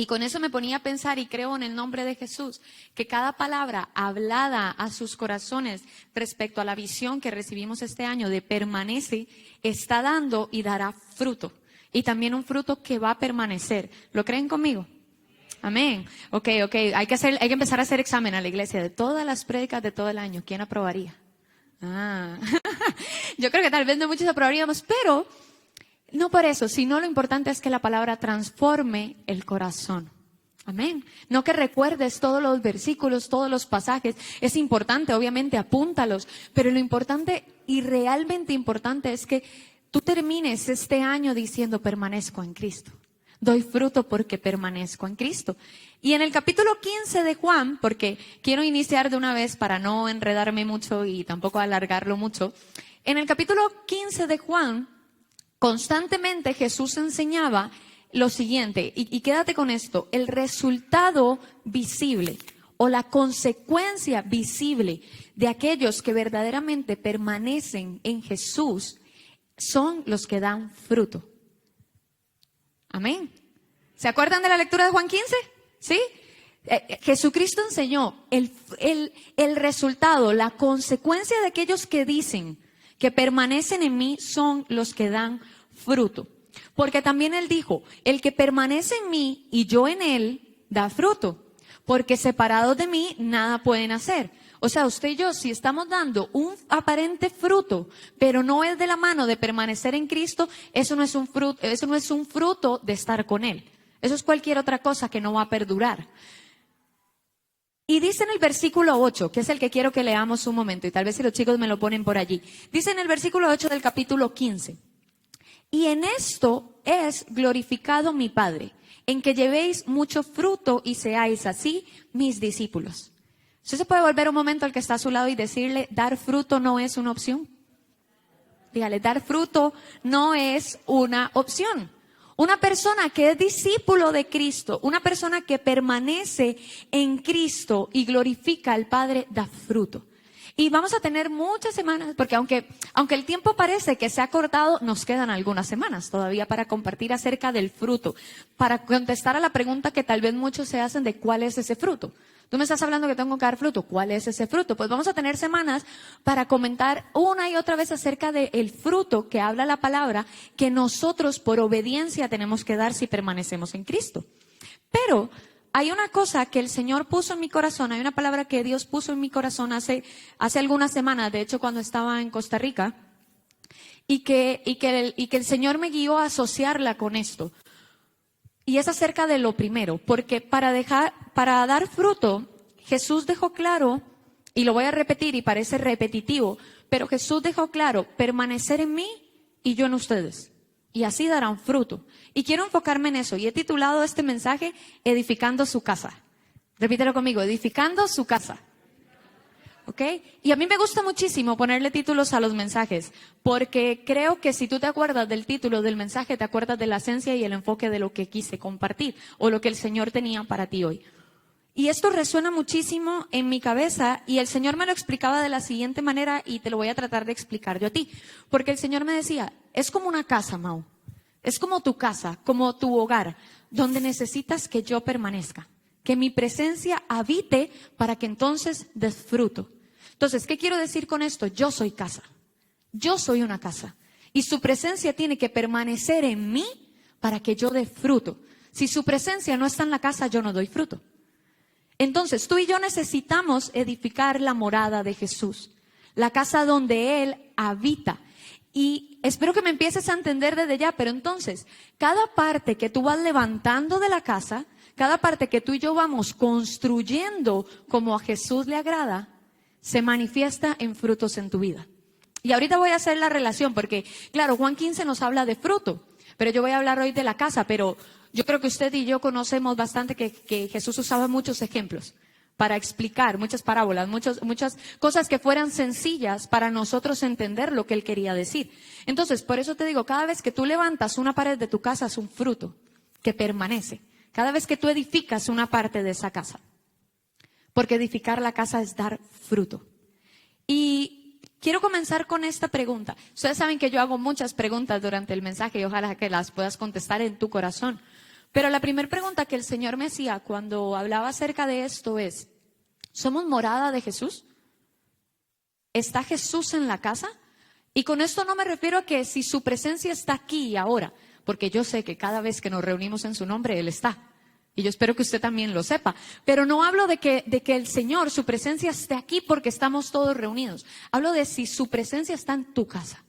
Y con eso me ponía a pensar, y creo en el nombre de Jesús, que cada palabra hablada a sus corazones respecto a la visión que recibimos este año de permanece, está dando y dará fruto. Y también un fruto que va a permanecer. ¿Lo creen conmigo? Amén. Ok. Hay que empezar a hacer examen a la iglesia de todas las prédicas de todo el año. ¿Quién aprobaría? Yo creo que tal vez no muchos aprobaríamos, pero no por eso, sino lo importante es que la palabra transforme el corazón. Amén. No que recuerdes todos los versículos, todos los pasajes. Es importante, obviamente, apúntalos. Pero lo importante y realmente importante es que tú termines este año diciendo permanezco en Cristo. Doy fruto porque permanezco en Cristo. Y en el capítulo 15 de Juan, porque quiero iniciar de una vez para no enredarme mucho y tampoco alargarlo mucho. En el capítulo 15 de Juan, constantemente Jesús enseñaba lo siguiente, y quédate con esto, el resultado visible o la consecuencia visible de aquellos que verdaderamente permanecen en Jesús son los que dan fruto. Amén. ¿Se acuerdan de la lectura de Juan 15? ¿Sí? Jesucristo enseñó el resultado, la consecuencia de aquellos que dicen que permanecen en mí son los que dan fruto. Porque también Él dijo, el que permanece en mí y yo en Él, da fruto. Porque separados de mí, nada pueden hacer. O sea, usted y yo, si estamos dando un aparente fruto, pero no es de la mano de permanecer en Cristo, eso no es un fruto de estar con Él. Eso es cualquier otra cosa que no va a perdurar. Y dice en el versículo 8, que es el que quiero que leamos un momento, y tal vez si los chicos me lo ponen por allí. Dice en el versículo 8 del capítulo 15, y en esto es glorificado mi Padre, en que llevéis mucho fruto y seáis así mis discípulos. ¿Usted se puede volver un momento al que está a su lado y decirle, dar fruto no es una opción? Dígale, dar fruto no es una opción. Una persona que es discípulo de Cristo, una persona que permanece en Cristo y glorifica al Padre, da fruto. Y vamos a tener muchas semanas, porque aunque el tiempo parece que se ha cortado, nos quedan algunas semanas todavía para compartir acerca del fruto, para contestar a la pregunta que tal vez muchos se hacen de cuál es ese fruto. Tú me estás hablando que tengo que dar fruto. ¿Cuál es ese fruto? Pues vamos a tener semanas para comentar una y otra vez acerca del fruto que habla la palabra que nosotros por obediencia tenemos que dar si permanecemos en Cristo. Pero hay una cosa que el Señor puso en mi corazón, hay una palabra que Dios puso en mi corazón hace algunas semanas, de hecho cuando estaba en Costa Rica, y que el Señor me guió a asociarla con esto. Y es acerca de lo primero, porque para dar fruto, Jesús dejó claro, y lo voy a repetir y parece repetitivo, pero Jesús dejó claro, permanecer en mí y yo en ustedes. Y así darán fruto. Y quiero enfocarme en eso, y he titulado este mensaje, Edificando su casa. Repítelo conmigo, Edificando su casa. ¿Ok? Y a mí me gusta muchísimo ponerle títulos a los mensajes, porque creo que si tú te acuerdas del título del mensaje, te acuerdas de la esencia y el enfoque de lo que quise compartir, o lo que el Señor tenía para ti hoy. Y esto resuena muchísimo en mi cabeza, y el Señor me lo explicaba de la siguiente manera, y te lo voy a tratar de explicar yo a ti. Porque el Señor me decía, es como una casa, Mau. Es como tu casa, como tu hogar, donde necesitas que yo permanezca, que mi presencia habite para que entonces des fruto. Entonces, ¿qué quiero decir con esto? Yo soy casa. Yo soy una casa. Y su presencia tiene que permanecer en mí para que yo dé fruto. Si su presencia no está en la casa, yo no doy fruto. Entonces, tú y yo necesitamos edificar la morada de Jesús, la casa donde Él habita. Y espero que me empieces a entender desde ya, pero entonces, cada parte que tú vas levantando de la casa, cada parte que tú y yo vamos construyendo como a Jesús le agrada, se manifiesta en frutos en tu vida. Y ahorita voy a hacer la relación, porque claro, Juan 15 nos habla de fruto, pero yo voy a hablar hoy de la casa, pero yo creo que usted y yo conocemos bastante que Jesús usaba muchos ejemplos para explicar, muchas parábolas, muchas cosas que fueran sencillas para nosotros entender lo que Él quería decir. Entonces, por eso te digo, cada vez que tú levantas una pared de tu casa es un fruto que permanece. Cada vez que tú edificas una parte de esa casa. Porque edificar la casa es dar fruto. Y quiero comenzar con esta pregunta. Ustedes saben que yo hago muchas preguntas durante el mensaje y ojalá que las puedas contestar en tu corazón. Pero la primera pregunta que el Señor me hacía cuando hablaba acerca de esto es, ¿somos morada de Jesús? ¿Está Jesús en la casa? Y con esto no me refiero a que si su presencia está aquí y ahora, porque yo sé que cada vez que nos reunimos en su nombre, Él está. Y yo espero que usted también lo sepa. Pero no hablo de que el Señor, su presencia esté aquí porque estamos todos reunidos. Hablo de si su presencia está en tu casa.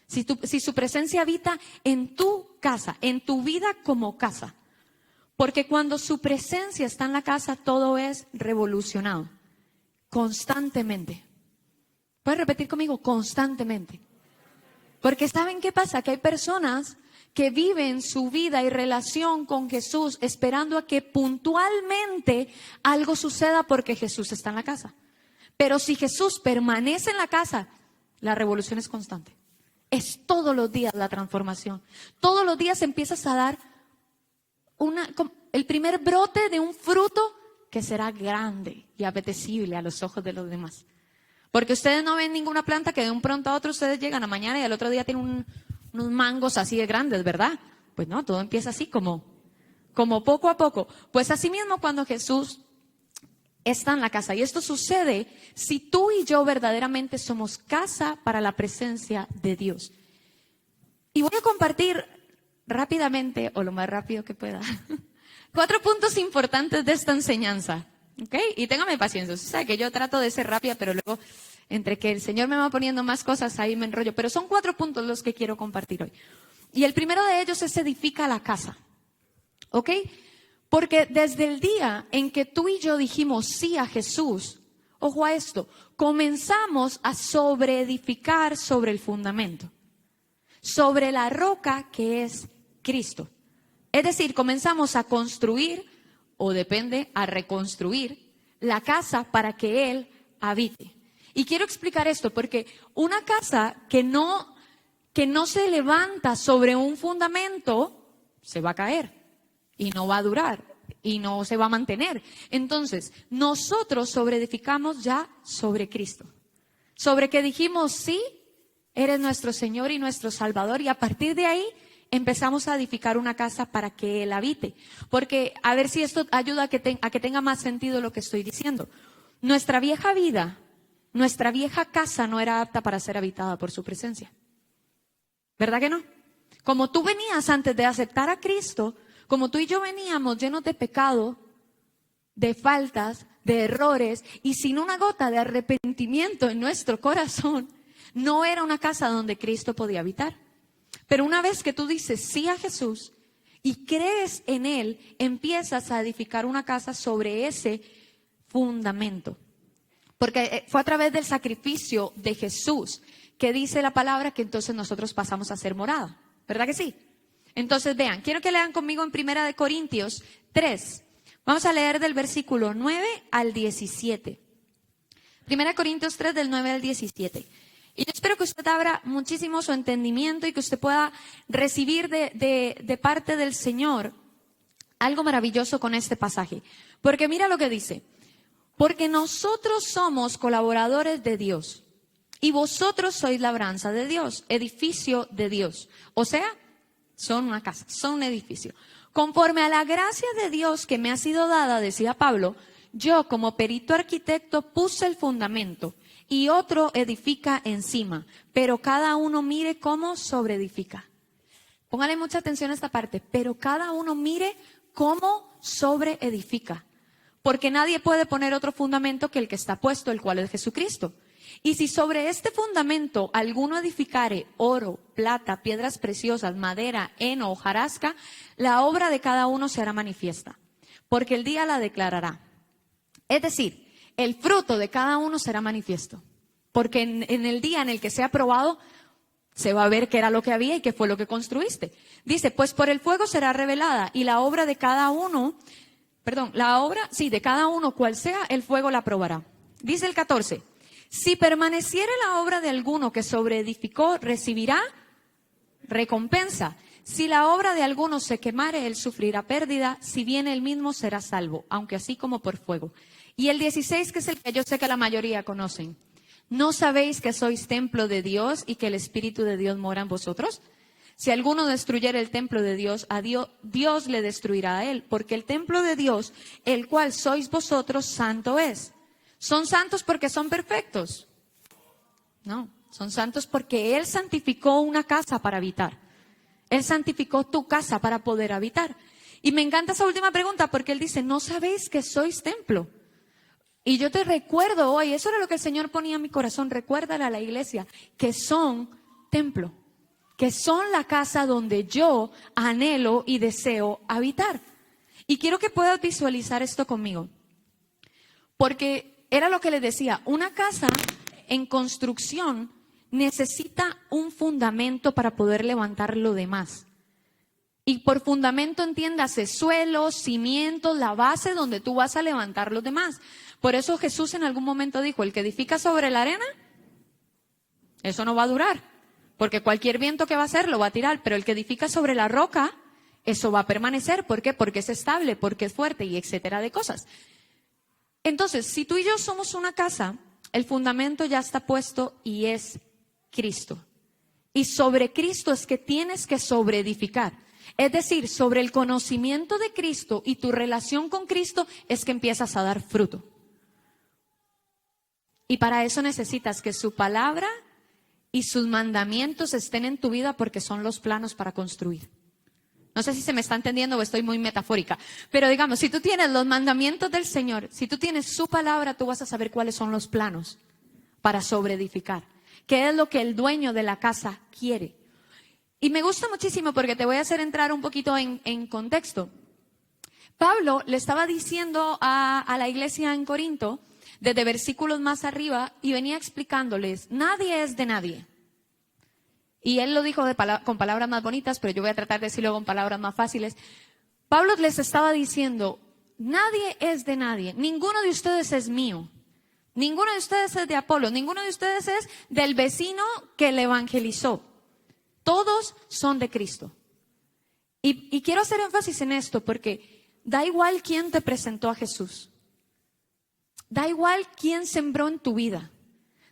Si su presencia habita en tu casa, en tu vida como casa. Porque cuando su presencia está en la casa, todo es revolucionado. Constantemente. ¿Puedes repetir conmigo? Constantemente. Porque ¿saben qué pasa? Que hay personas que viven su vida y relación con Jesús esperando a que puntualmente algo suceda porque Jesús está en la casa. Pero si Jesús permanece en la casa, la revolución es constante. Es todos los días la transformación. Todos los días empiezas a dar el primer brote de un fruto que será grande y apetecible a los ojos de los demás. Porque ustedes no ven ninguna planta que de un pronto a otro ustedes llegan a mañana y al otro día tienen unos mangos así de grandes, ¿verdad? Pues no, todo empieza así como poco a poco. Pues así mismo cuando Jesús está en la casa. Y esto sucede si tú y yo verdaderamente somos casa para la presencia de Dios. Y voy a compartir rápidamente, o lo más rápido que pueda, 4 puntos importantes de esta enseñanza. ¿Ok? Y téngame paciencia. Usted sabe que yo trato de ser rápida, pero luego entre que el Señor me va poniendo más cosas, ahí me enrollo. Pero son 4 puntos los que quiero compartir hoy. Y el primero de ellos es edifica la casa. ¿Ok? Porque desde el día en que tú y yo dijimos sí a Jesús, ojo a esto, comenzamos a sobreedificar sobre el fundamento, sobre la roca que es Cristo. Es decir, comenzamos a construir, o depende, a reconstruir la casa para que Él habite. Y quiero explicar esto porque una casa que no se levanta sobre un fundamento, se va a caer. Y no va a durar, y no se va a mantener. Entonces, nosotros sobreedificamos ya sobre Cristo. Sobre que dijimos, sí, eres nuestro Señor y nuestro Salvador. Y a partir de ahí, empezamos a edificar una casa para que Él habite. Porque, a ver si esto ayuda a que tenga más sentido lo que estoy diciendo. Nuestra vieja vida, nuestra vieja casa no era apta para ser habitada por su presencia. ¿Verdad que no? Como tú venías antes de aceptar a Cristo, como tú y yo veníamos llenos de pecado, de faltas, de errores y sin una gota de arrepentimiento en nuestro corazón, no era una casa donde Cristo podía habitar. Pero una vez que tú dices sí a Jesús y crees en Él, empiezas a edificar una casa sobre ese fundamento. Porque fue a través del sacrificio de Jesús que dice la palabra que entonces nosotros pasamos a ser morada. ¿Verdad que sí? Entonces vean, quiero que lean conmigo en 1 Corintios 3. Vamos a leer del versículo 9 al 17. 1 Corintios 3 del 9 al 17. Y yo espero que usted abra muchísimo su entendimiento y que usted pueda recibir de parte del Señor algo maravilloso con este pasaje. Porque mira lo que dice. Porque nosotros somos colaboradores de Dios y vosotros sois labranza de Dios, edificio de Dios. O sea, son una casa, son un edificio. Conforme a la gracia de Dios que me ha sido dada, decía Pablo, yo como perito arquitecto puse el fundamento y otro edifica encima, pero cada uno mire cómo sobreedifica. Póngale mucha atención a esta parte, pero cada uno mire cómo sobreedifica. Porque nadie puede poner otro fundamento que el que está puesto, el cual es Jesucristo. Y si sobre este fundamento alguno edificare oro, plata, piedras preciosas, madera, heno, hojarasca, la obra de cada uno se hará manifiesta, porque el día la declarará. Es decir, el fruto de cada uno será manifiesto, porque en el día en el que sea probado, se va a ver qué era lo que había y qué fue lo que construiste. Dice, pues por el fuego será revelada y la obra de cada uno, de cada uno, cual sea, el fuego la probará. Dice el 14. Si permaneciere la obra de alguno que sobreedificó, recibirá recompensa. Si la obra de alguno se quemare, él sufrirá pérdida, si bien él mismo será salvo, aunque así como por fuego. Y el 16, que es el que yo sé que la mayoría conocen. ¿No sabéis que sois templo de Dios y que el Espíritu de Dios mora en vosotros? Si alguno destruyera el templo de Dios, Dios le destruirá a él, porque el templo de Dios, el cual sois vosotros, santo es. ¿Son santos porque son perfectos? No, son santos porque Él santificó una casa para habitar. Él santificó tu casa para poder habitar. Y me encanta esa última pregunta porque Él dice, ¿no sabéis que sois templo? Y yo te recuerdo hoy, eso era lo que el Señor ponía en mi corazón, recuérdale a la iglesia que son templo, que son la casa donde yo anhelo y deseo habitar. Y quiero que puedas visualizar esto conmigo, porque era lo que les decía, una casa en construcción necesita un fundamento para poder levantar lo demás. Y por fundamento entiéndase suelo, cimientos, la base donde tú vas a levantar los demás. Por eso Jesús en algún momento dijo, el que edifica sobre la arena, eso no va a durar. Porque cualquier viento que va a hacer lo va a tirar. Pero el que edifica sobre la roca, eso va a permanecer. ¿Por qué? Porque es estable, porque es fuerte y etcétera de cosas. Entonces, si tú y yo somos una casa, el fundamento ya está puesto y es Cristo. Y sobre Cristo es que tienes que sobreedificar. Es decir, sobre el conocimiento de Cristo y tu relación con Cristo es que empiezas a dar fruto. Y para eso necesitas que su palabra y sus mandamientos estén en tu vida porque son los planos para construir. No sé si se me está entendiendo o estoy muy metafórica, pero digamos, si tú tienes los mandamientos del Señor, si tú tienes su palabra, tú vas a saber cuáles son los planos para sobreedificar. ¿Qué es lo que el dueño de la casa quiere? Y me gusta muchísimo porque te voy a hacer entrar un poquito en contexto. Pablo le estaba diciendo a la iglesia en Corinto, desde versículos más arriba, y venía explicándoles, nadie es de nadie. Y él lo dijo con palabras más bonitas, pero yo voy a tratar de decirlo con palabras más fáciles. Pablo les estaba diciendo, nadie es de nadie, ninguno de ustedes es mío. Ninguno de ustedes es de Apolo, ninguno de ustedes es del vecino que le evangelizó. Todos son de Cristo. Y quiero hacer énfasis en esto porque da igual quién te presentó a Jesús. Da igual quién sembró en tu vida.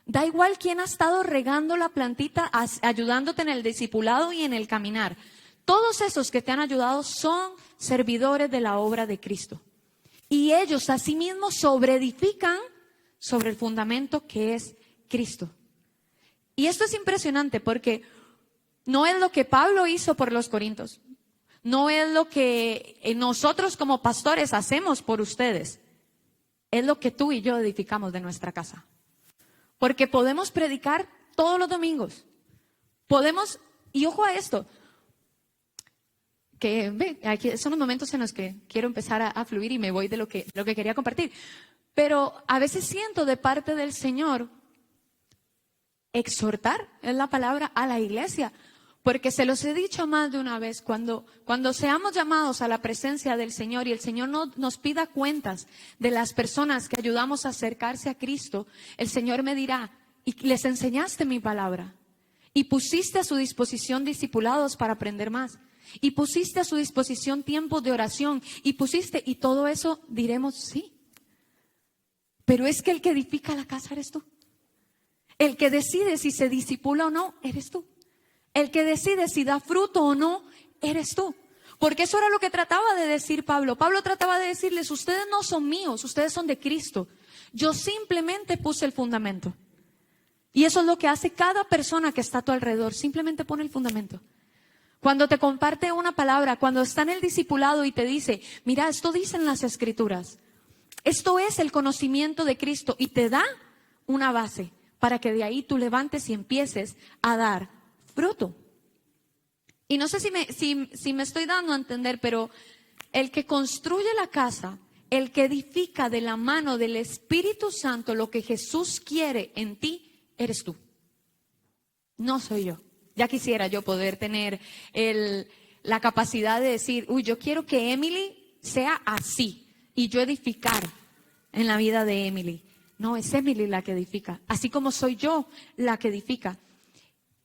Da igual quién ha estado regando la plantita, ayudándote en el discipulado y en el caminar. Todos esos que te han ayudado son servidores de la obra de Cristo. Y ellos asimismo sobreedifican sobre el fundamento que es Cristo. Y esto es impresionante porque no es lo que Pablo hizo por los corintios. No es lo que nosotros como pastores hacemos por ustedes. Es lo que tú y yo edificamos de nuestra casa. Porque podemos predicar todos los domingos. Podemos, y ojo a esto, que aquí son los momentos en los que quiero empezar a fluir y me voy de lo que quería compartir. Pero a veces siento de parte del Señor exhortar, es la palabra, a la iglesia. Porque se los he dicho más de una vez, cuando seamos llamados a la presencia del Señor y el Señor nos pida cuentas de las personas que ayudamos a acercarse a Cristo, el Señor me dirá, y les enseñaste mi palabra, y pusiste a su disposición discipulados para aprender más, y pusiste a su disposición tiempos de oración, y todo eso diremos sí. Pero es que el que edifica la casa eres tú. El que decide si se discipula o no, eres tú. El que decide si da fruto o no, eres tú. Porque eso era lo que trataba de decir Pablo. Pablo trataba de decirles, ustedes no son míos, ustedes son de Cristo. Yo simplemente puse el fundamento. Y eso es lo que hace cada persona que está a tu alrededor, simplemente pone el fundamento. Cuando te comparte una palabra, cuando está en el discipulado y te dice, mira, esto dicen las Escrituras. Esto es el conocimiento de Cristo y te da una base para que de ahí tú levantes y empieces a dar fruto. Y no sé si me estoy dando a entender, pero el que construye la casa, el que edifica de la mano del Espíritu Santo lo que Jesús quiere en ti, eres tú. No soy yo. Ya quisiera yo poder tener la capacidad de decir, yo quiero que Emily sea así y yo edificar en la vida de Emily. No, es Emily la que edifica, así como soy yo la que edifica.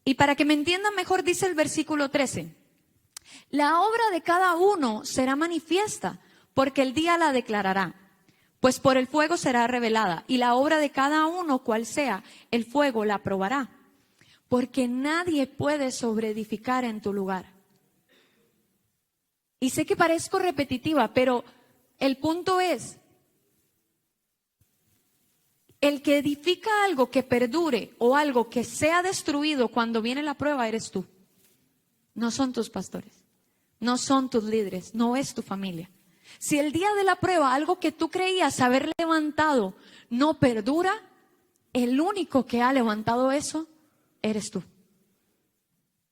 Y para que me entiendan mejor, dice el versículo 13, la obra de cada uno será manifiesta, porque el día la declarará, pues por el fuego será revelada, y la obra de cada uno, cual sea, el fuego la probará. porque nadie puede sobreedificar en tu lugar. Y sé que parezco repetitiva, pero el punto es, el que edifica algo que perdure o algo que sea destruido cuando viene la prueba eres tú. No son tus pastores, no son tus líderes, no es tu familia. Si el día de la prueba algo que tú creías haber levantado no perdura, el único que ha levantado eso eres tú.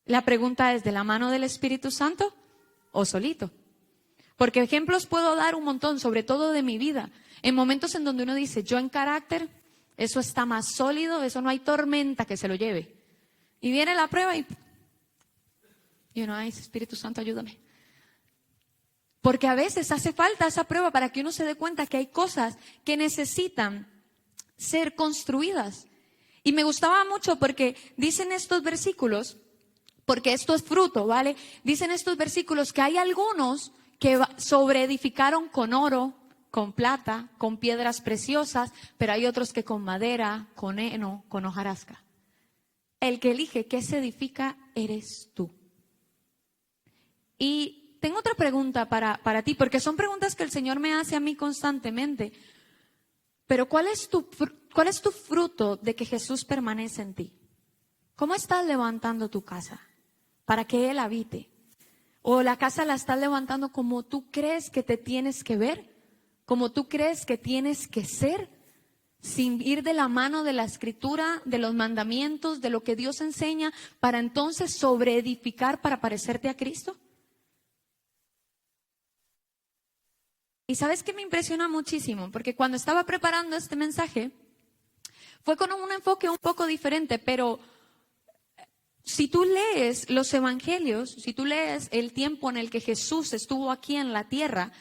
La pregunta es, ¿de la mano del Espíritu Santo o solito? Porque ejemplos puedo dar un montón, sobre todo de mi vida. En momentos en donde uno dice, yo en carácter, eso está más sólido, eso no hay tormenta que se lo lleve. Y viene la prueba y ay, Espíritu Santo, ayúdame. Porque a veces hace falta esa prueba para que uno se dé cuenta que hay cosas que necesitan ser construidas. Y me gustaba mucho porque dicen estos versículos, porque esto es fruto, ¿vale? Dicen estos versículos que hay algunos que sobreedificaron con oro, con plata, con piedras preciosas, pero hay otros que con madera, con heno, con hojarasca. El que elige qué se edifica eres tú. Y tengo otra pregunta para ti, porque son preguntas que el Señor me hace a mí constantemente. Pero ¿cuál es tu fruto de que Jesús permanece en ti? ¿Cómo estás levantando tu casa para que Él habite? ¿O la casa la estás levantando como tú crees que te tienes que ver? ¿Como tú crees que tienes que ser? Sin ir de la mano de la Escritura, de los mandamientos, de lo que Dios enseña, para entonces sobreedificar para parecerte a Cristo. Y ¿sabes qué me impresiona muchísimo? Porque cuando estaba preparando este mensaje, fue con un enfoque un poco diferente, pero si tú lees los evangelios, si tú lees el tiempo en el que Jesús estuvo aquí en la tierra,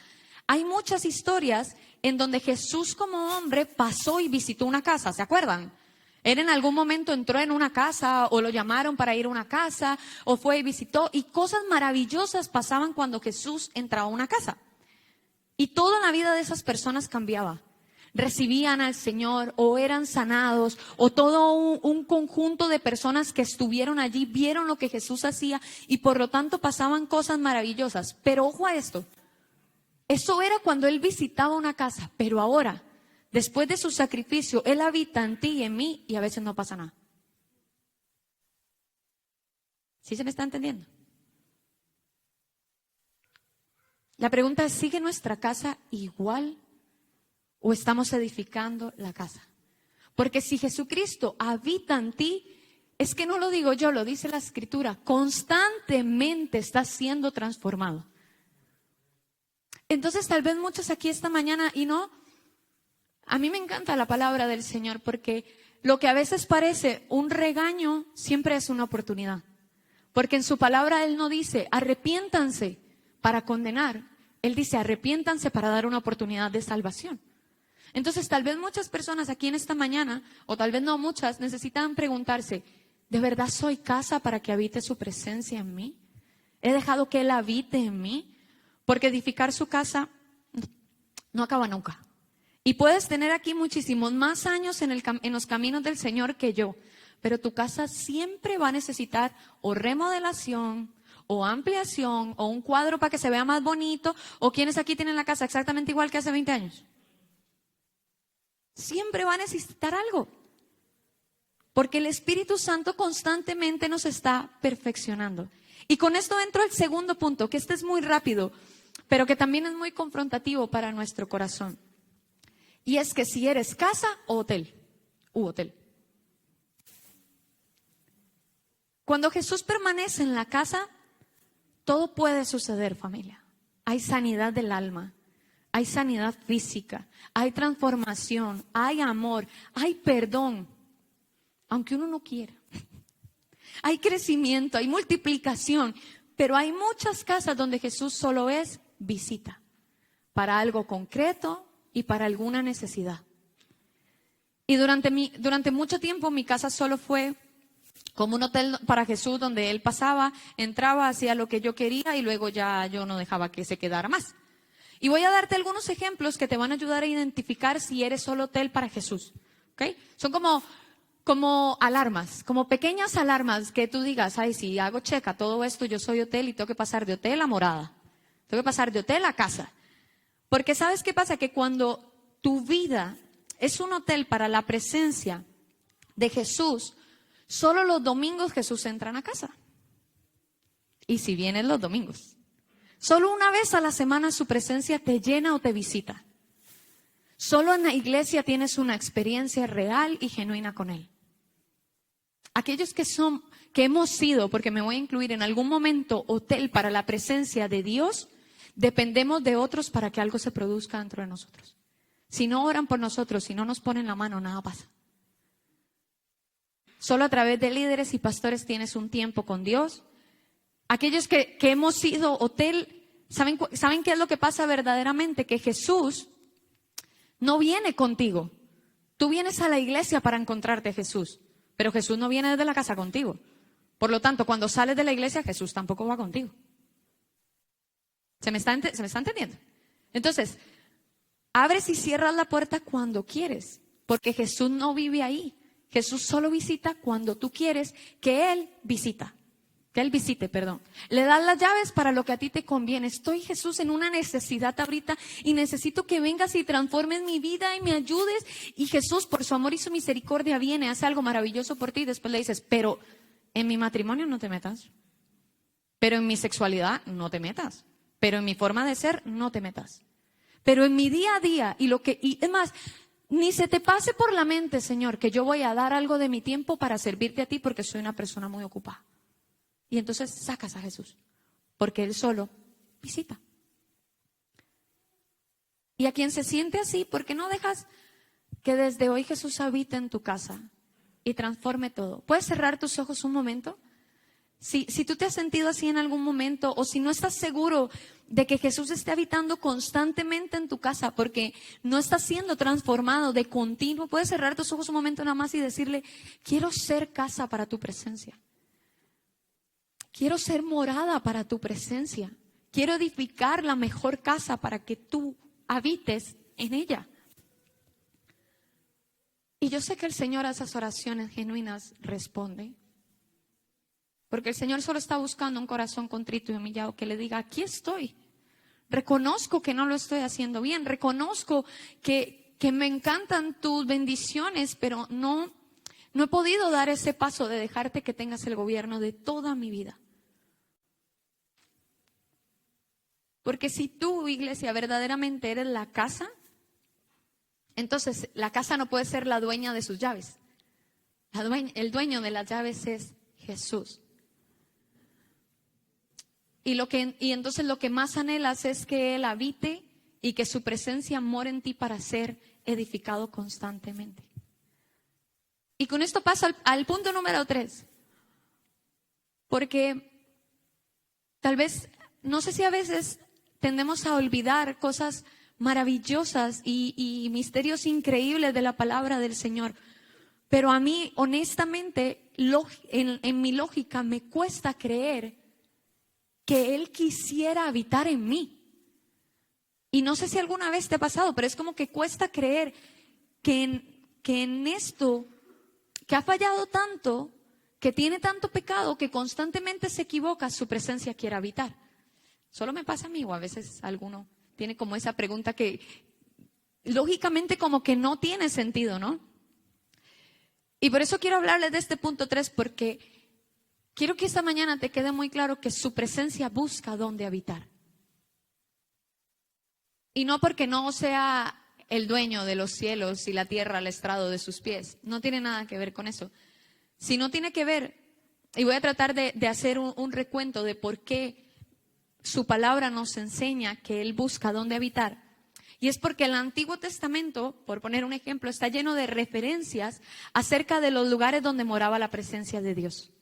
hay muchas historias en donde Jesús como hombre pasó y visitó una casa, ¿se acuerdan? Él en algún momento entró en una casa o lo llamaron para ir a una casa o fue y visitó, y cosas maravillosas pasaban cuando Jesús entraba a una casa. Y toda la vida de esas personas cambiaba. Recibían al Señor o eran sanados, o todo un conjunto de personas que estuvieron allí vieron lo que Jesús hacía y por lo tanto pasaban cosas maravillosas. Pero ojo a esto, eso era cuando Él visitaba una casa, pero ahora, después de su sacrificio, Él habita en ti y en mí y a veces no pasa nada. ¿Sí se me está entendiendo? La pregunta es, ¿sigue nuestra casa igual o estamos edificando la casa? Porque si Jesucristo habita en ti, es que no lo digo yo, lo dice la Escritura, constantemente estás siendo transformado. Entonces tal vez muchos aquí esta mañana, y no, a mí me encanta la palabra del Señor, porque lo que a veces parece un regaño siempre es una oportunidad. Porque en su palabra Él no dice, arrepiéntanse para condenar. Él dice, arrepiéntanse para dar una oportunidad de salvación. Entonces, tal vez muchas personas aquí en esta mañana, o tal vez no muchas, necesitan preguntarse, ¿de verdad soy casa para que habite su presencia en mí? ¿He dejado que Él habite en mí? Porque edificar su casa no acaba nunca. Y puedes tener aquí muchísimos más años en los caminos del Señor que yo, pero tu casa siempre va a necesitar o remodelación, o ampliación, o un cuadro para que se vea más bonito, o quienes aquí tienen la casa exactamente igual que hace 20 años. Siempre va a necesitar algo. Porque el Espíritu Santo constantemente nos está perfeccionando. Y con esto entro al segundo punto, que este es muy rápido, pero que también es muy confrontativo para nuestro corazón. Y es que si eres casa o hotel, hotel. Cuando Jesús permanece en la casa, todo puede suceder, familia. Hay sanidad del alma, hay sanidad física, hay transformación, hay amor, hay perdón, aunque uno no quiera. Hay crecimiento, hay multiplicación, pero hay muchas casas donde Jesús solo es visita, para algo concreto y para alguna necesidad. Y durante mucho tiempo mi casa solo fue como un hotel para Jesús, donde Él pasaba, entraba, hacía lo que yo quería y luego ya yo no dejaba que se quedara más. Y voy a darte algunos ejemplos que te van a ayudar a identificar si eres solo hotel para Jesús. ¿Okay? Son como como alarmas, como pequeñas alarmas que tú digas, ay, si hago checa todo esto, yo soy hotel y tengo que pasar de hotel a morada. Tengo que pasar de hotel a casa. Porque ¿sabes qué pasa? Que cuando tu vida es un hotel para la presencia de Jesús, solo los domingos Jesús entra a casa. Y si vienes los domingos. Solo una vez a la semana su presencia te llena o te visita. Solo en la iglesia tienes una experiencia real y genuina con Él. Aquellos que hemos sido, porque me voy a incluir en algún momento, hotel para la presencia de Dios, dependemos de otros para que algo se produzca dentro de nosotros. Si no oran por nosotros, si no nos ponen la mano, nada pasa. Solo a través de líderes y pastores tienes un tiempo con Dios. Aquellos que hemos sido hotel, ¿saben qué es lo que pasa verdaderamente? Que Jesús no viene contigo. Tú vienes a la iglesia para encontrarte a Jesús, pero Jesús no viene desde la casa contigo. Por lo tanto, cuando sales de la iglesia, Jesús tampoco va contigo. ¿Se me está entendiendo? Entonces, abres y cierras la puerta cuando quieres, porque Jesús no vive ahí. Jesús solo visita cuando tú quieres que Él visite. Le das las llaves para lo que a ti te conviene. Estoy, Jesús, en una necesidad ahorita y necesito que vengas y transformes mi vida y me ayudes. Y Jesús, por su amor y su misericordia, viene, hace algo maravilloso por ti y después le dices, pero en mi matrimonio no te metas. Pero en mi sexualidad no te metas. Pero en mi forma de ser no te metas. Pero en mi día a día y es más, ni se te pase por la mente, Señor, que yo voy a dar algo de mi tiempo para servirte a ti porque soy una persona muy ocupada. Y entonces sacas a Jesús, porque Él solo visita. Y a quien se siente así, ¿por qué no dejas que desde hoy Jesús habite en tu casa y transforme todo? ¿Puedes cerrar tus ojos un momento? Si tú te has sentido así en algún momento, o si no estás seguro de que Jesús esté habitando constantemente en tu casa porque no estás siendo transformado de continuo, puedes cerrar tus ojos un momento nada más y decirle, quiero ser casa para tu presencia. Quiero ser morada para tu presencia. Quiero edificar la mejor casa para que tú habites en ella. Y yo sé que el Señor a esas oraciones genuinas responde. Porque el Señor solo está buscando un corazón contrito y humillado que le diga, aquí estoy. Reconozco que no lo estoy haciendo bien. Reconozco que me encantan tus bendiciones, pero no he podido dar ese paso de dejarte que tengas el gobierno de toda mi vida. Porque si tú, iglesia, verdaderamente eres la casa, entonces la casa no puede ser la dueña de sus llaves. El dueño de las llaves es Jesús. Y entonces lo que más anhelas es que Él habite y que su presencia more en ti para ser edificado constantemente. Y con esto paso al punto número 3. Porque tal vez, no sé si a veces tendemos a olvidar cosas maravillosas y misterios increíbles de la palabra del Señor. Pero a mí, honestamente, en mi lógica, me cuesta creer que Él quisiera habitar en mí. Y no sé si alguna vez te ha pasado, pero es como que cuesta creer que en esto, que ha fallado tanto, que tiene tanto pecado, que constantemente se equivoca, su presencia quiere habitar. ¿Solo me pasa a mí o a veces alguno tiene como esa pregunta que lógicamente como que no tiene sentido, ¿no? Y por eso quiero hablarles de este punto 3, porque quiero que esta mañana te quede muy claro que su presencia busca dónde habitar. Y no porque no sea el dueño de los cielos y la tierra al estrado de sus pies. No tiene nada que ver con eso. Sino tiene que ver, y voy a tratar de hacer un recuento de por qué su palabra nos enseña que Él busca dónde habitar. Y es porque el Antiguo Testamento, por poner un ejemplo, está lleno de referencias acerca de los lugares donde moraba la presencia de Dios.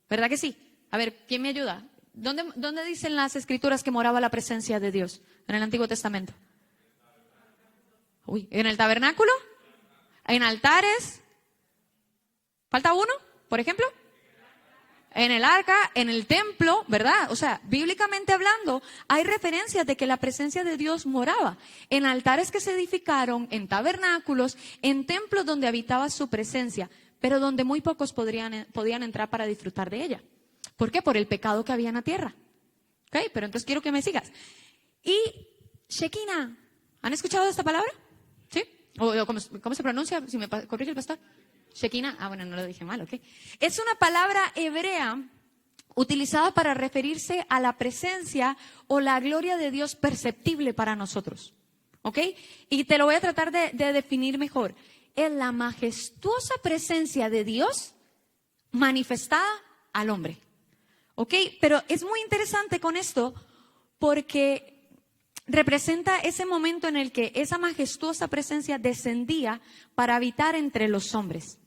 ¿Verdad que sí? A ver, ¿quién me ayuda? ¿Dónde dicen las Escrituras que moraba la presencia de Dios en el Antiguo Testamento? ¿En el tabernáculo? ¿En altares? ¿Falta uno, por ejemplo? En el arca, en el templo, ¿verdad? O sea, bíblicamente hablando, hay referencias de que la presencia de Dios moraba en altares que se edificaron, en tabernáculos, en templos donde habitaba su presencia. pero donde muy pocos podían entrar para disfrutar de ella. ¿Por qué? Por el pecado que había en la tierra. ¿Ok? Pero entonces quiero que me sigas. Y Shekinah, ¿han escuchado de esta palabra? ¿Sí? ¿O cómo se pronuncia? Si me corrige el pastor. Shekinah, bueno, no lo dije mal, ¿ok? Es una palabra hebrea utilizada para referirse a la presencia o la gloria de Dios perceptible para nosotros. ¿Ok? Y te lo voy a tratar de definir mejor. Es la majestuosa presencia de Dios manifestada al hombre. ¿Ok? Pero es muy interesante con esto porque representa ese momento en el que esa majestuosa presencia descendía para habitar entre los hombres.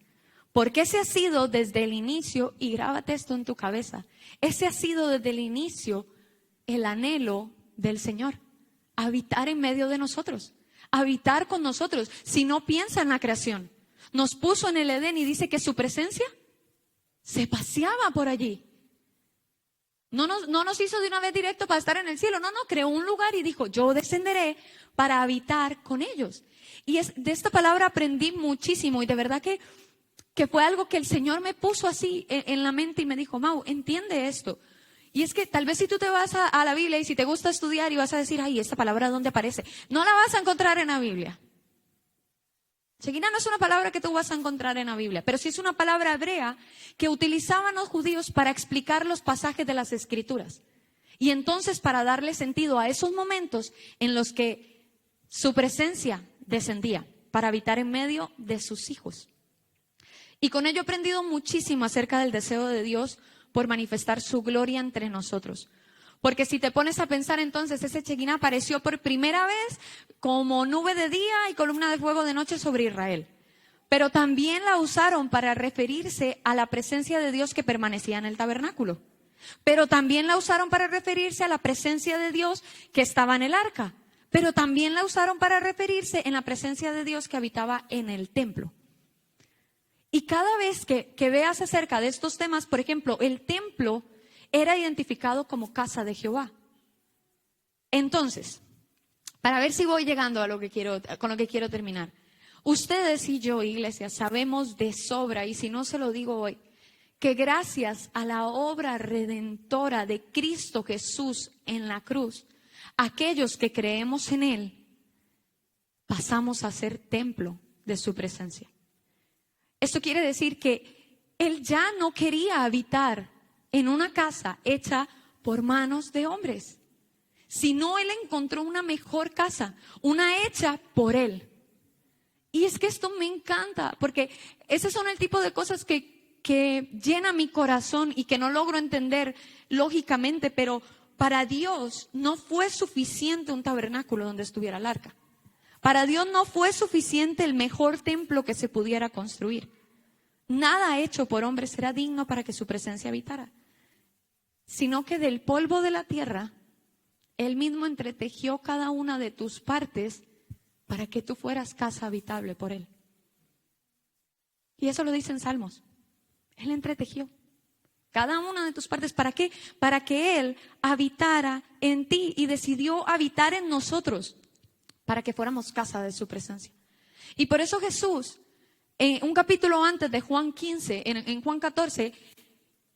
Porque ese ha sido desde el inicio, y grábate esto en tu cabeza, ese ha sido desde el inicio el anhelo del Señor, habitar en medio de nosotros, habitar con nosotros. Si no, piensa en la creación. Nos puso en el Edén y dice que su presencia se paseaba por allí. No nos hizo de una vez directo para estar en el cielo. No, creó un lugar y dijo, yo descenderé para habitar con ellos. Y de esta palabra aprendí muchísimo y de verdad que fue algo que el Señor me puso así en la mente y me dijo, Mau, entiende esto. Y es que tal vez si tú te vas a la Biblia y si te gusta estudiar y vas a decir, ay, ¿esta palabra dónde aparece? No la vas a encontrar en la Biblia. Shekinah no es una palabra que tú vas a encontrar en la Biblia, pero sí es una palabra hebrea que utilizaban los judíos para explicar los pasajes de las Escrituras. Y entonces para darle sentido a esos momentos en los que su presencia descendía para habitar en medio de sus hijos. Y con ello he aprendido muchísimo acerca del deseo de Dios por manifestar su gloria entre nosotros. Porque si te pones a pensar entonces, ese Shekinah apareció por primera vez como nube de día y columna de fuego de noche sobre Israel. Pero también la usaron para referirse a la presencia de Dios que permanecía en el tabernáculo. Pero también la usaron para referirse a la presencia de Dios que estaba en el arca. Pero también la usaron para referirse en la presencia de Dios que habitaba en el templo. Y cada vez que veas acerca de estos temas, por ejemplo, el templo era identificado como casa de Jehová. Entonces, para ver si voy llegando a con lo que quiero terminar. Ustedes y yo, iglesia, sabemos de sobra, y si no se lo digo hoy, que gracias a la obra redentora de Cristo Jesús en la cruz, aquellos que creemos en Él, pasamos a ser templo de su presencia. Esto quiere decir que Él ya no quería habitar en una casa hecha por manos de hombres, sino Él encontró una mejor casa, una hecha por Él. Y es que esto me encanta, porque esos son el tipo de cosas que llena mi corazón y que no logro entender lógicamente, pero para Dios no fue suficiente un tabernáculo donde estuviera el arca. Para Dios no fue suficiente el mejor templo que se pudiera construir. Nada hecho por hombres será digno para que su presencia habitara, sino que del polvo de la tierra, Él mismo entretejió cada una de tus partes para que tú fueras casa habitable por Él. Y eso lo dice en Salmos. Él entretejió cada una de tus partes. ¿Para qué? Para que Él habitara en ti y decidió habitar en nosotros para que fuéramos casa de su presencia. Y por eso Jesús, un capítulo antes de Juan 15, en Juan 14,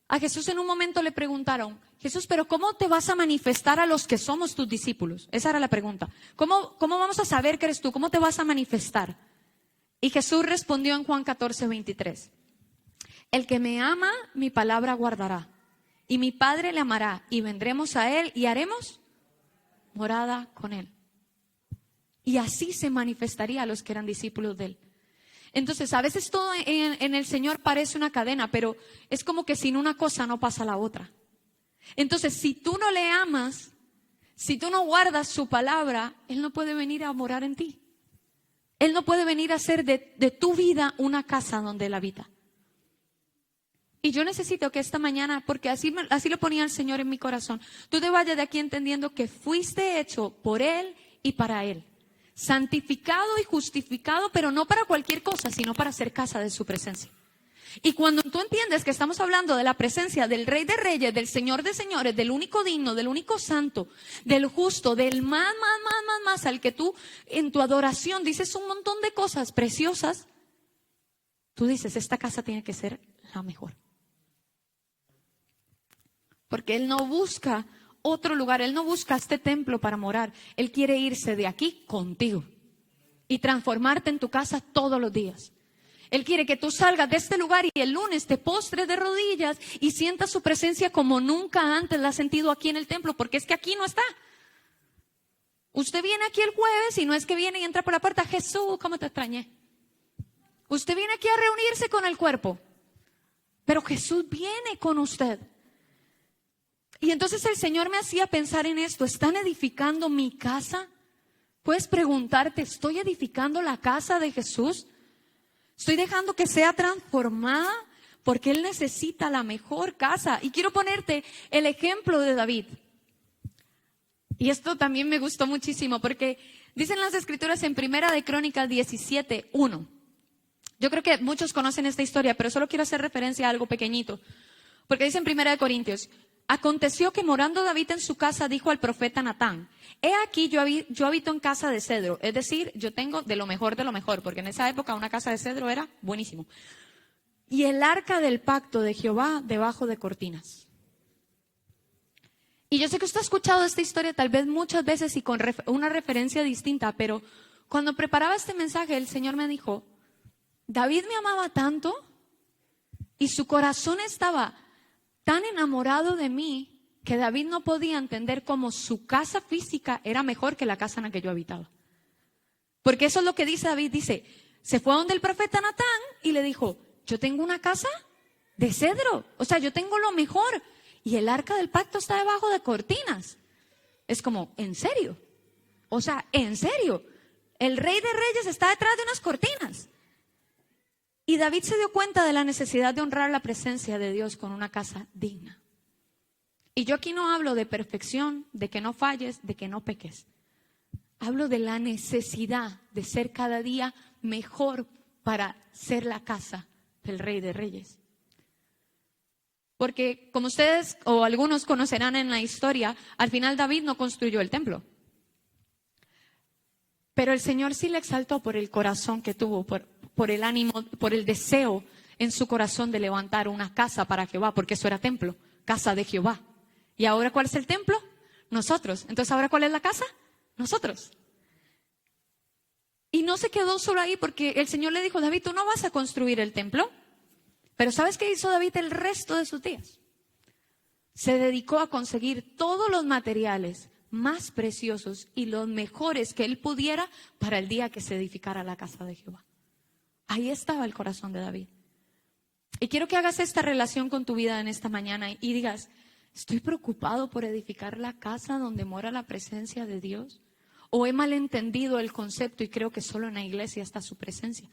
a Jesús en un momento le preguntaron, Jesús, pero ¿cómo te vas a manifestar a los que somos tus discípulos? Esa era la pregunta. ¿Cómo vamos a saber que eres tú? ¿Cómo te vas a manifestar? Y Jesús respondió en Juan 14, 23. El que me ama, mi palabra guardará. Y mi Padre le amará. Y vendremos a Él y haremos morada con Él. Y así se manifestaría a los que eran discípulos de Él. Entonces, a veces todo en el Señor parece una cadena, pero es como que sin una cosa no pasa la otra. Entonces, si tú no le amas, si tú no guardas su palabra, Él no puede venir a morar en ti. Él no puede venir a hacer de tu vida una casa donde Él habita. Y yo necesito que esta mañana, porque así lo ponía el Señor en mi corazón, tú te vayas de aquí entendiendo que fuiste hecho por Él y para Él. Santificado y justificado, pero no para cualquier cosa, sino para ser casa de su presencia. Y cuando tú entiendes que estamos hablando de la presencia del Rey de Reyes, del Señor de Señores, del único digno, del único santo, del justo, del más, al que tú en tu adoración dices un montón de cosas preciosas, tú dices, esta casa tiene que ser la mejor. Porque Él no busca otro lugar, Él no busca este templo para morar. Él quiere irse de aquí contigo y transformarte en tu casa todos los días. Él quiere que tú salgas de este lugar y el lunes te postres de rodillas y sientas su presencia como nunca antes la has sentido aquí en el templo, porque es que aquí no está. Usted viene aquí el jueves y no es que viene y entra por la puerta, Jesús, ¿cómo te extrañé? Usted viene aquí a reunirse con el cuerpo, pero Jesús viene con usted. Y entonces el Señor me hacía pensar en esto, ¿están edificando mi casa? Puedes preguntarte, ¿estoy edificando la casa de Jesús? ¿Estoy dejando que sea transformada? Porque Él necesita la mejor casa. Y quiero ponerte el ejemplo de David. Y esto también me gustó muchísimo porque dicen las Escrituras en Primera de Crónicas 17:1. Yo creo que muchos conocen esta historia, pero solo quiero hacer referencia a algo pequeñito. Porque dice en Primera de Corintios, aconteció que morando David en su casa dijo al profeta Natán, he aquí yo habito en casa de cedro, es decir, yo tengo de lo mejor, porque en esa época una casa de cedro era buenísimo. Y el arca del pacto de Jehová debajo de cortinas. Y yo sé que usted ha escuchado esta historia tal vez muchas veces y con una referencia distinta, pero cuando preparaba este mensaje el Señor me dijo, David me amaba tanto y su corazón estaba tan enamorado de mí que David no podía entender cómo su casa física era mejor que la casa en la que yo habitaba. Porque eso es lo que dice David, dice, se fue donde el profeta Natán y le dijo, yo tengo una casa de cedro, o sea, yo tengo lo mejor y el arca del pacto está debajo de cortinas. Es como, ¿en serio? O sea, ¿en serio? El Rey de Reyes está detrás de unas cortinas. Y David se dio cuenta de la necesidad de honrar la presencia de Dios con una casa digna. Y yo aquí no hablo de perfección, de que no falles, de que no peques. Hablo de la necesidad de ser cada día mejor para ser la casa del Rey de Reyes. Porque como ustedes o algunos conocerán en la historia, al final David no construyó el templo. Pero el Señor sí le exaltó por el corazón que tuvo, por el ánimo, por el deseo en su corazón de levantar una casa para Jehová, porque eso era templo, casa de Jehová. ¿Y ahora cuál es el templo? Nosotros. Entonces, ¿ahora cuál es la casa? Nosotros. Y no se quedó solo ahí porque el Señor le dijo, David, tú no vas a construir el templo. Pero ¿sabes qué hizo David el resto de sus días? Se dedicó a conseguir todos los materiales más preciosos y los mejores que él pudiera para el día que se edificara la casa de Jehová. Ahí estaba el corazón de David. Y quiero que hagas esta relación con tu vida en esta mañana y digas, ¿estoy preocupado por edificar la casa donde mora la presencia de Dios? ¿O he malentendido el concepto y creo que solo en la iglesia está su presencia?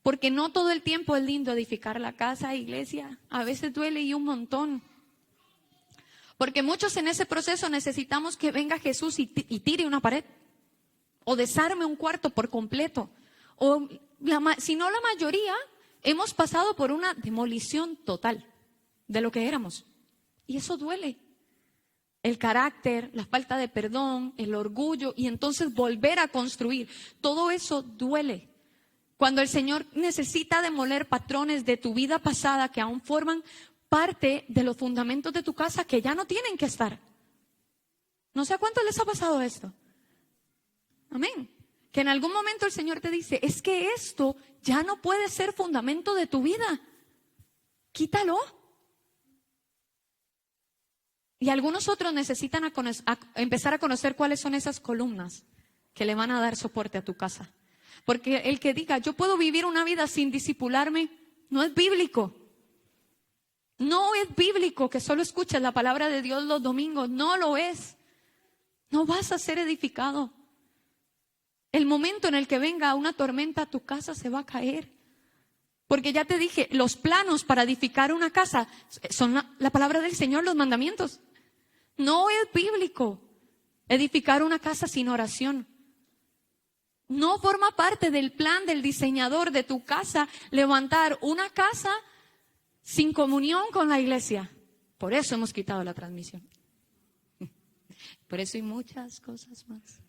Porque no todo el tiempo es lindo edificar la casa, iglesia. A veces duele y un montón. Porque muchos en ese proceso necesitamos que venga Jesús y tire una pared. O desarme un cuarto por completo. O si no la mayoría, hemos pasado por una demolición total de lo que éramos. Y eso duele. El carácter, la falta de perdón, el orgullo y entonces volver a construir. Todo eso duele. Cuando el Señor necesita demoler patrones de tu vida pasada que aún forman parte de los fundamentos de tu casa que ya no tienen que estar. No sé a cuántos les ha pasado esto. Amén. Que en algún momento el Señor te dice, es que esto ya no puede ser fundamento de tu vida. Quítalo. Y algunos otros necesitan empezar a conocer cuáles son esas columnas que le van a dar soporte a tu casa. Porque el que diga, yo puedo vivir una vida sin disipularme, no es bíblico. No es bíblico que solo escuches la palabra de Dios los domingos. No lo es. No vas a ser edificado. El momento en el que venga una tormenta, tu casa se va a caer. Porque ya te dije, los planos para edificar una casa son la palabra del Señor, los mandamientos. No es bíblico edificar una casa sin oración. No forma parte del plan del diseñador de tu casa levantar una casa sin comunión con la iglesia. Por eso hemos quitado la transmisión. Por eso hay muchas cosas más.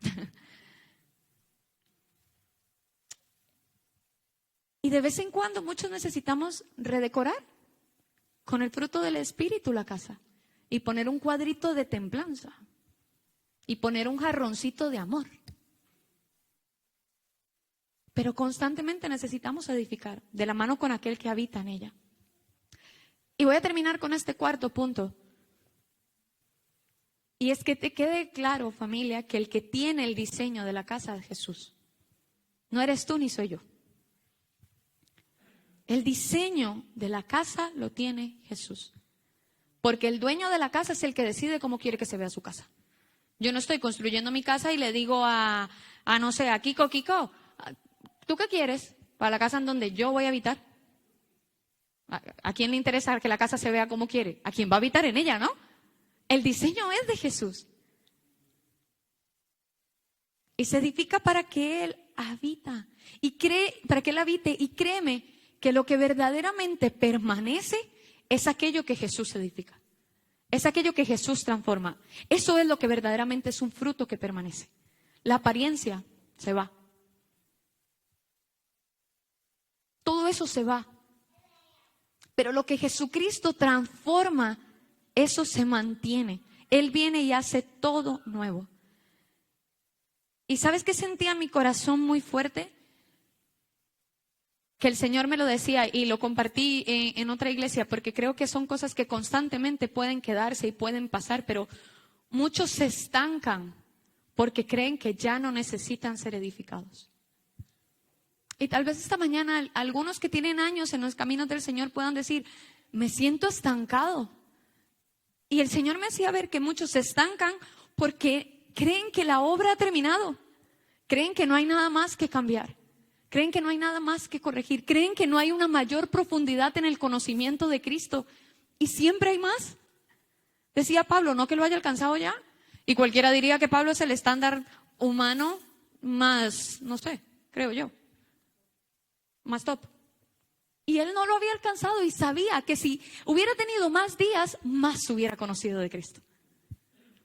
Y de vez en cuando muchos necesitamos redecorar con el fruto del Espíritu la casa. Y poner un cuadrito de templanza. Y poner un jarroncito de amor. Pero constantemente necesitamos edificar de la mano con aquel que habita en ella. Y voy a terminar con este cuarto punto. Y es que te quede claro, familia, que el que tiene el diseño de la casa es Jesús. No eres tú ni soy yo. El diseño de la casa lo tiene Jesús. Porque el dueño de la casa es el que decide cómo quiere que se vea su casa. Yo no estoy construyendo mi casa y le digo a no sé, a Kiko, ¿tú qué quieres para la casa en donde yo voy a habitar? ¿A quién le interesa que la casa se vea como quiere? ¿A quién va a habitar en ella, no? El diseño es de Jesús. Y se edifica para que Él habita. Para que Él habite. Y créeme que lo que verdaderamente permanece es aquello que Jesús edifica. Es aquello que Jesús transforma. Eso es lo que verdaderamente es un fruto que permanece. La apariencia se va. Todo eso se va. Pero lo que Jesucristo transforma, eso se mantiene. Él viene y hace todo nuevo. ¿Y sabes qué sentía en mi corazón muy fuerte? Que el Señor me lo decía y lo compartí en otra iglesia, porque creo que son cosas que constantemente pueden quedarse y pueden pasar, pero muchos se estancan porque creen que ya no necesitan ser edificados. Y tal vez esta mañana algunos que tienen años en los caminos del Señor puedan decir, me siento estancado. Y el Señor me hacía ver que muchos se estancan porque creen que la obra ha terminado. Creen que no hay nada más que cambiar. Creen que no hay nada más que corregir. Creen que no hay una mayor profundidad en el conocimiento de Cristo. Y siempre hay más. Decía Pablo, no que lo haya alcanzado ya. Y cualquiera diría que Pablo es el estándar humano más, no sé, creo yo, más top. Y él no lo había alcanzado y sabía que si hubiera tenido más días, más hubiera conocido de Cristo.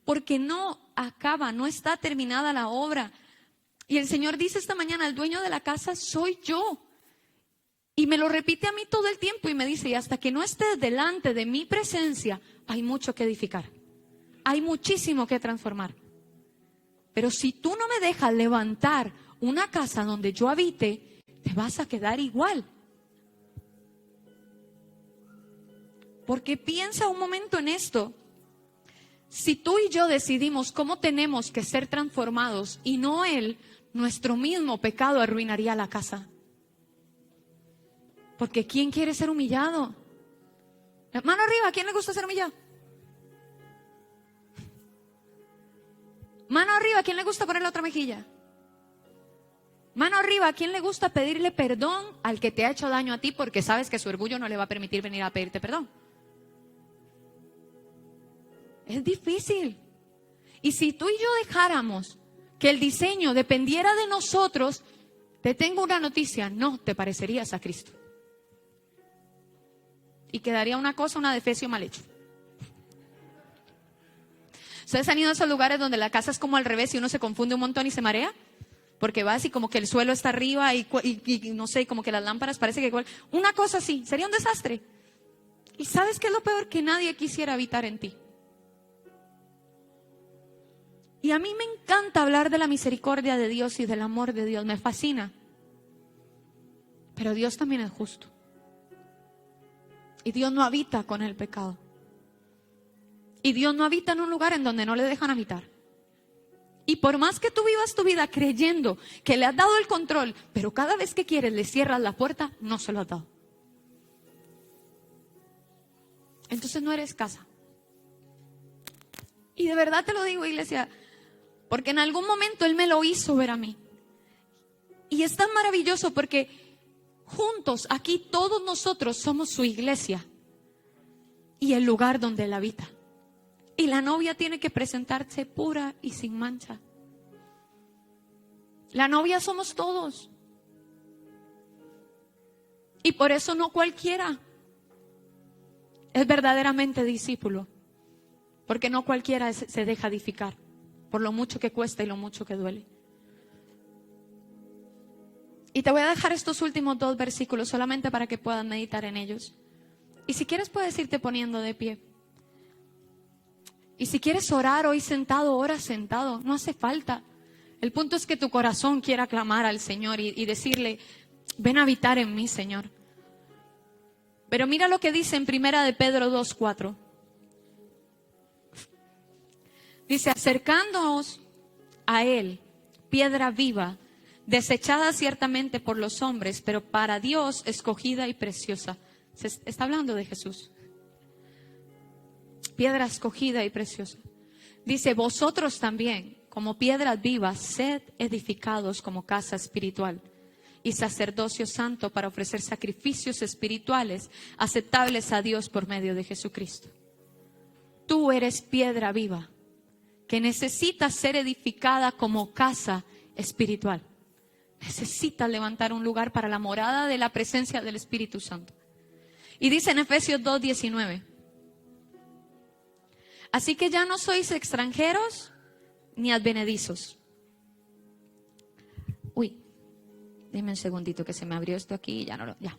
Porque no acaba, no está terminada la obra. Y el Señor dice esta mañana, el dueño de la casa soy yo. Y me lo repite a mí todo el tiempo y me dice, y hasta que no estés delante de mi presencia, hay mucho que edificar. Hay muchísimo que transformar. Pero si tú no me dejas levantar una casa donde yo habite, te vas a quedar igual. Porque piensa un momento en esto. Si tú y yo decidimos cómo tenemos que ser transformados y no Él, nuestro mismo pecado arruinaría la casa. Porque ¿quién quiere ser humillado? Mano arriba, ¿a quién le gusta ser humillado? Mano arriba, ¿a quién le gusta poner la otra mejilla? Mano arriba, ¿a quién le gusta pedirle perdón al que te ha hecho daño a ti porque sabes que su orgullo no le va a permitir venir a pedirte perdón? Es difícil. Y si tú y yo dejáramos que el diseño dependiera de nosotros, te tengo una noticia, no te parecerías a Cristo. Y quedaría una cosa, una defecio mal hecho. ¿Ustedes han ido a esos lugares donde la casa es como al revés y uno se confunde un montón y se marea? Porque vas y como que el suelo está arriba y no sé, como que las lámparas parece que... Una cosa así, sería un desastre. ¿Y sabes qué es lo peor? Que nadie quisiera habitar en ti. Y a mí me encanta hablar de la misericordia de Dios y del amor de Dios, me fascina. Pero Dios también es justo. Y Dios no habita con el pecado. Y Dios no habita en un lugar en donde no le dejan habitar. Y por más que tú vivas tu vida creyendo que le has dado el control, pero cada vez que quieres le cierras la puerta, no se lo has dado. Entonces no eres casa. Y de verdad te lo digo, iglesia, porque en algún momento Él me lo hizo ver a mí. Y es tan maravilloso porque juntos aquí todos nosotros somos su iglesia y el lugar donde Él habita. Y la novia tiene que presentarse pura y sin mancha. La novia somos todos. Y por eso no cualquiera es verdaderamente discípulo. Porque no cualquiera se deja edificar. Por lo mucho que cuesta y lo mucho que duele. Y te voy a dejar estos últimos 2 versículos solamente para que puedan meditar en ellos. Y si quieres puedes irte poniendo de pie. Y si quieres orar hoy sentado, ora sentado. No hace falta. El punto es que tu corazón quiera clamar al Señor y decirle, ven a habitar en mí, Señor. Pero mira lo que dice en 1 de Pedro 2:4. Dice, acercándoos a Él, piedra viva, desechada ciertamente por los hombres, pero para Dios escogida y preciosa. Se está hablando de Jesús. Piedra escogida y preciosa. Dice, vosotros también, como piedras vivas, sed edificados como casa espiritual y sacerdocio santo para ofrecer sacrificios espirituales aceptables a Dios por medio de Jesucristo. Tú eres piedra viva que necesita ser edificada como casa espiritual. Necesita levantar un lugar para la morada de la presencia del Espíritu Santo. Y dice en Efesios 2:19, así que ya no sois extranjeros ni advenedizos. Uy, dime un segundito que se me abrió esto aquí y ya.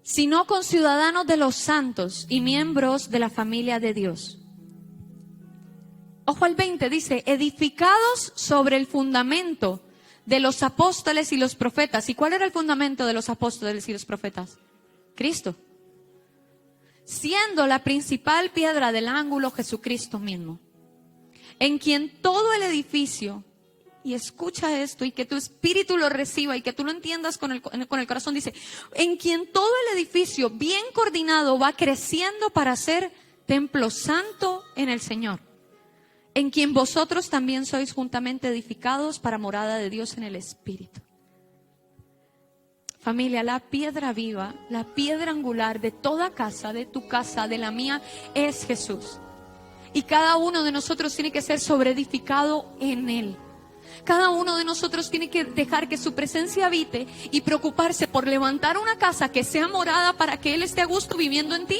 Sino conciudadanos de los santos y miembros de la familia de Dios. Ojo al 20, dice, edificados sobre el fundamento de los apóstoles y los profetas. ¿Y cuál era el fundamento de los apóstoles y los profetas? Cristo. Siendo la principal piedra del ángulo Jesucristo mismo, en quien todo el edificio, y escucha esto, y que tu espíritu lo reciba, y que tú lo entiendas con el corazón, dice, en quien todo el edificio bien coordinado va creciendo para ser templo santo en el Señor, en quien vosotros también sois juntamente edificados para morada de Dios en el Espíritu. Familia, la piedra viva, la piedra angular de toda casa, de tu casa, de la mía, es Jesús. Y cada uno de nosotros tiene que ser sobreedificado en Él. Cada uno de nosotros tiene que dejar que su presencia habite y preocuparse por levantar una casa que sea morada para que Él esté a gusto viviendo en ti.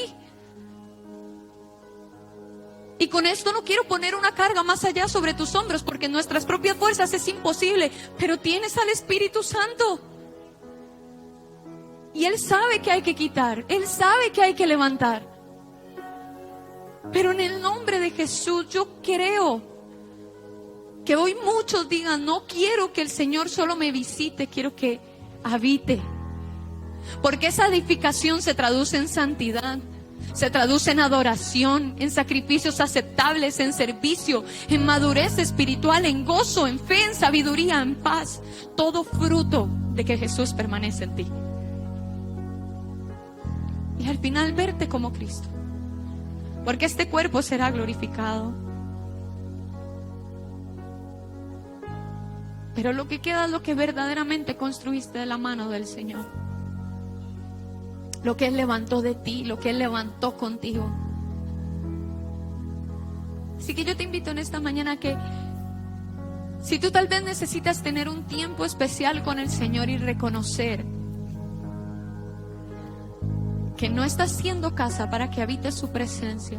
Y con esto no quiero poner una carga más allá sobre tus hombros, porque en nuestras propias fuerzas es imposible, pero tienes al Espíritu Santo. Y Él sabe que hay que quitar, Él sabe que hay que levantar. Pero en el nombre de Jesús yo creo que hoy muchos digan, no quiero que el Señor solo me visite, quiero que habite. Porque esa edificación se traduce en santidad, se traduce en adoración, en sacrificios aceptables, en servicio, en madurez espiritual, en gozo, en fe, en sabiduría, en paz. Todo fruto de que Jesús permanece en ti. Y al final verte como Cristo. Porque este cuerpo será glorificado. Pero lo que queda es lo que verdaderamente construiste de la mano del Señor. Lo que Él levantó de ti, lo que Él levantó contigo. Así que yo te invito en esta mañana que si tú tal vez necesitas tener un tiempo especial con el Señor y reconocer que no estás haciendo casa para que habite su presencia,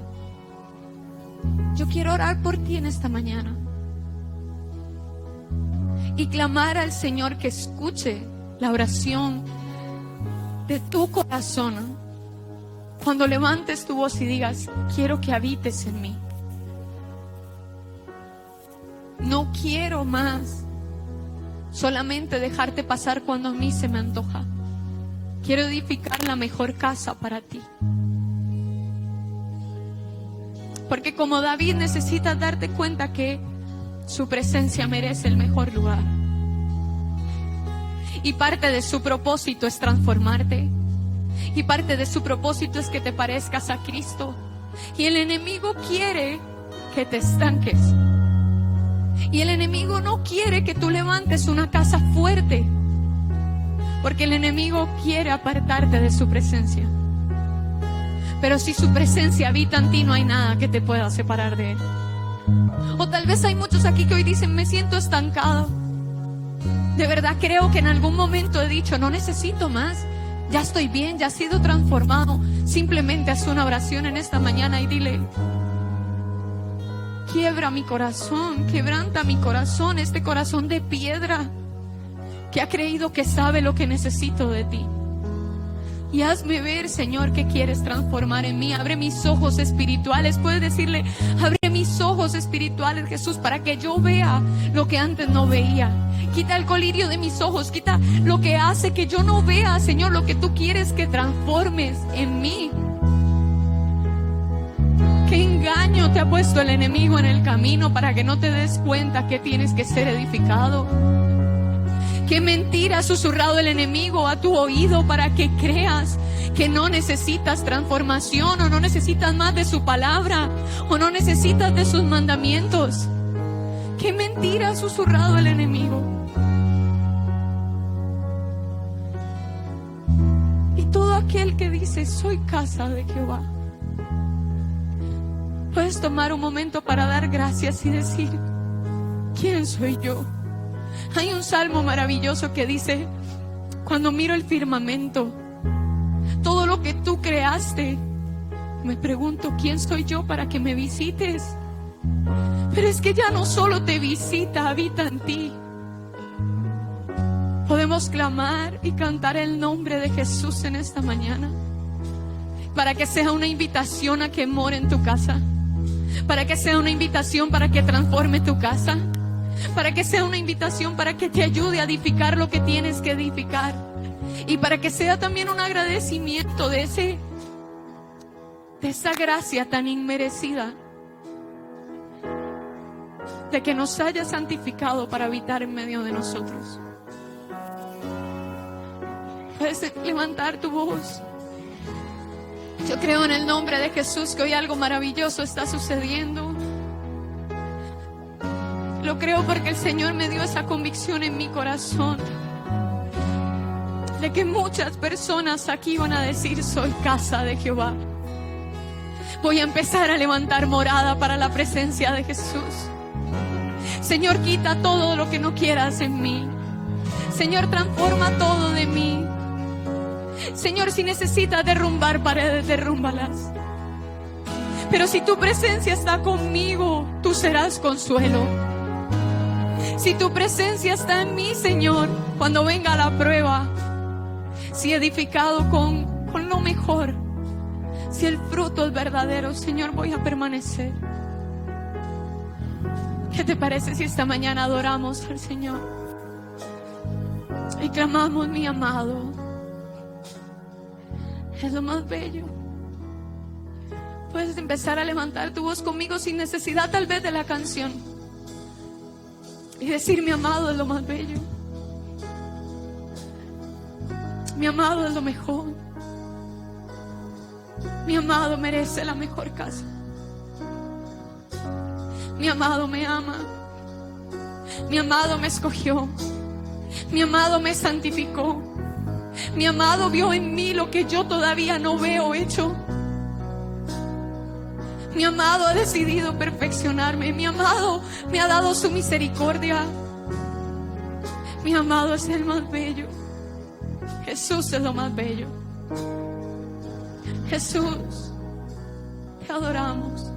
yo quiero orar por ti en esta mañana y clamar al Señor que escuche la oración de tu corazón cuando levantes tu voz y digas, quiero que habites en mí. No quiero más solamente dejarte pasar cuando a mí se me antoja. Quiero edificar la mejor casa para ti. Porque como David necesitas darte cuenta que su presencia merece el mejor lugar. Y parte de su propósito es transformarte. Y parte de su propósito es que te parezcas a Cristo. Y el enemigo quiere que te estanques. Y el enemigo no quiere que tú levantes una casa fuerte. Porque el enemigo quiere apartarte de su presencia. Pero si su presencia habita en ti, no hay nada que te pueda separar de Él. O tal vez hay muchos aquí que hoy dicen, me siento estancado. De verdad creo que en algún momento he dicho, no necesito más. Ya estoy bien, ya he sido transformado. Simplemente haz una oración en esta mañana y dile, quiebra mi corazón, quebranta mi corazón, este corazón de piedra. que ha creído que sabe lo que necesito de ti. Y hazme ver, Señor, que quieres transformar en mí. Abre mis ojos espirituales. Puedes decirle: abre mis ojos espirituales, Jesús, para que yo vea lo que antes no veía. Quita el colirio de mis ojos. Quita lo que hace que yo no vea, Señor, lo que tú quieres que transformes en mí. ¿Qué engaño te ha puesto el enemigo en el camino para que no te des cuenta que tienes que ser edificado? ¿Qué mentira ha susurrado el enemigo a tu oído para que creas que no necesitas transformación, o no necesitas más de su palabra, o no necesitas de sus mandamientos? ¿Qué mentira ha susurrado el enemigo? Y todo aquel que dice: soy casa de Jehová, puedes tomar un momento para dar gracias y decir: ¿quién soy yo? Hay un salmo maravilloso que dice: cuando miro el firmamento, todo lo que tú creaste, me pregunto: ¿quién soy yo para que me visites? Pero es que ya no solo te visita, habita en ti. Podemos clamar y cantar el nombre de Jesús en esta mañana, para que sea una invitación a que more en tu casa, para que sea una invitación para que transforme tu casa, para que sea una invitación para que te ayude a edificar lo que tienes que edificar, y para que sea también un agradecimiento de esa gracia tan inmerecida, de que nos haya santificado para habitar en medio de nosotros. Puedes levantar tu voz. Yo creo en el nombre de Jesús que hoy algo maravilloso está sucediendo. Lo creo porque el Señor me dio esa convicción en mi corazón, de que muchas personas aquí van a decir: soy casa de Jehová. Voy a empezar a levantar morada para la presencia de Jesús. Señor, quita todo lo que no quieras en mí. Señor, transforma todo de mí. Señor, si necesitas derrumbar paredes, derrúmbalas. Pero si tu presencia está conmigo, tú serás consuelo. Si tu presencia está en mí, Señor, cuando venga la prueba, si edificado con lo mejor, si el fruto es verdadero, Señor, voy a permanecer. ¿Qué te parece si esta mañana adoramos al Señor y clamamos: mi amado es lo más bello? Puedes empezar a levantar tu voz conmigo sin necesidad tal vez de la canción y decir: mi amado es lo más bello, mi amado es lo mejor, mi amado merece la mejor casa, mi amado me ama, mi amado me escogió, mi amado me santificó, mi amado vio en mí lo que yo todavía no veo hecho. Mi amado ha decidido perfeccionarme. Mi amado me ha dado su misericordia. Mi amado es el más bello. Jesús es lo más bello. Jesús, te adoramos.